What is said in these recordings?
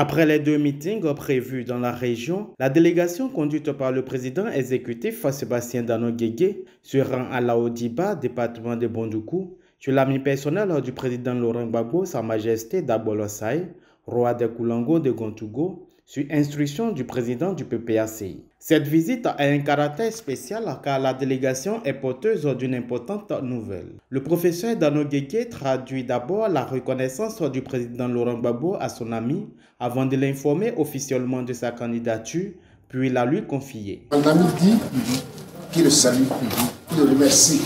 Après les deux meetings prévus dans la région, la délégation conduite par le président exécutif Sébastien Dano Guégué se rend à Laodiba, département de Bondoukou, sur l'ami personnel du président Laurent Gbagbo, Sa Majesté Dabolo Sai, roi des Koulango de Gontougo, sur instruction du président du PPACI. Cette visite a un caractère spécial car la délégation est porteuse d'une importante nouvelle. Le professeur Dano Guégué traduit d'abord la reconnaissance du président Laurent Gbagbo à son ami avant de l'informer officiellement de sa candidature, puis la lui confier. Mon ami dit qu'il le salue, qu'il le remercie,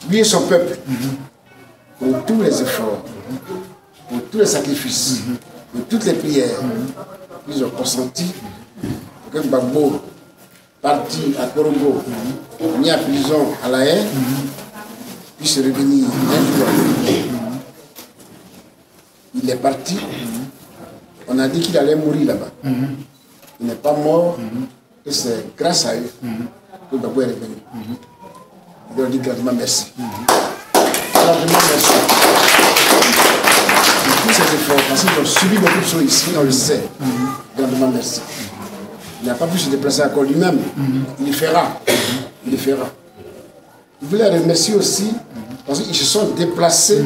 lui et son peuple, pour tous les efforts, pour tous les sacrifices, pour toutes les prières qu'ils ont consenties pour que Gbagbo, parti à Korongo, mis en prison à La Haye, puisse revenir un jour. Il est parti, on a dit qu'il allait mourir là-bas. Il n'est pas mort, et c'est grâce à eux que Gbagbo est revenu. Je leur dis grandement merci. Grandement merci. Tous ces efforts, parce qu'ils ont subi beaucoup de choses ici, on le sait. Grandement merci. Il n'a pas pu se déplacer encore lui-même. Il le fera. Il le fera. Je voulais remercier aussi parce qu'ils se sont déplacés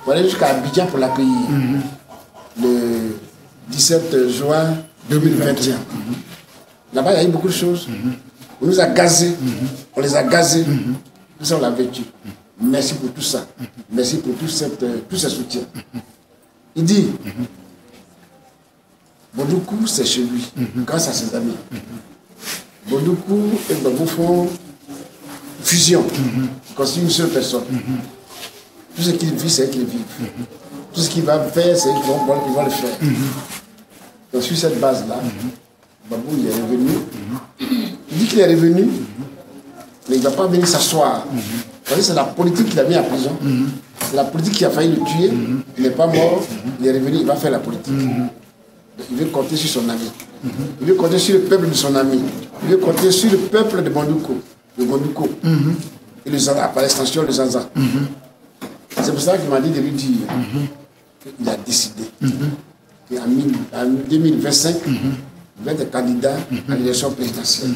pour aller jusqu'à Abidjan pour l'accueillir. Le 17 juin 2021. Là-bas, il y a eu beaucoup de choses. On nous a gazés. On les a gazés. Tout ça, on l'a vécu. Merci pour tout ça. Merci pour tout ce soutien. Il dit, Bondoukou, c'est chez lui, grâce à ses amis. Bondoukou et Gbagbo font fusion, constituent une seule personne. Tout ce qu'il vit, c'est qu'il vit. Tout ce qu'il va faire, c'est qu'ils vont le faire. Donc sur cette base-là, Gbagbo il est revenu. Il dit qu'il est revenu, mais il ne va pas venir s'asseoir. C'est la politique qu'il a mis en prison. C'est la politique qui a failli le tuer. Il n'est pas mort, il est revenu, il va faire la politique. Il veut compter sur son ami. Il veut compter sur le peuple de son ami. Il veut compter sur le peuple de Bondoukou. Et le Zanza, par l'extension de Zanza. C'est pour ça qu'il m'a dit de lui dire qu'il a décidé qu'en 2025, il va être candidat à l'élection présidentielle.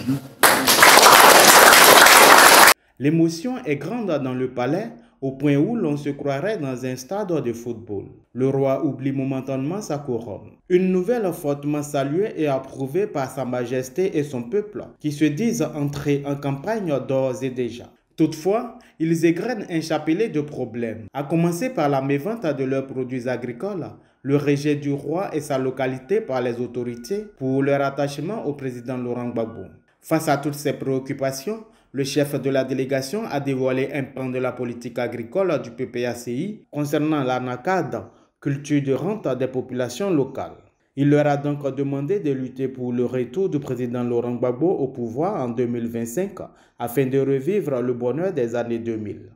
L'émotion est grande dans le palais, au point où l'on se croirait dans un stade de football. Le roi oublie momentanément sa couronne. Une nouvelle fortement saluée et approuvée par Sa Majesté et son peuple, qui se disent entrés en campagne d'ores et déjà. Toutefois, ils égrènent un chapelet de problèmes, à commencer par la mévente de leurs produits agricoles, le rejet du roi et sa localité par les autorités pour leur attachement au président Laurent Gbagbo. Face à toutes ces préoccupations, le chef de la délégation a dévoilé un plan de la politique agricole du PPACI concernant l'anacade, culture de rente des populations locales. Il leur a donc demandé de lutter pour le retour du président Laurent Gbagbo au pouvoir en 2025 afin de revivre le bonheur des années 2000.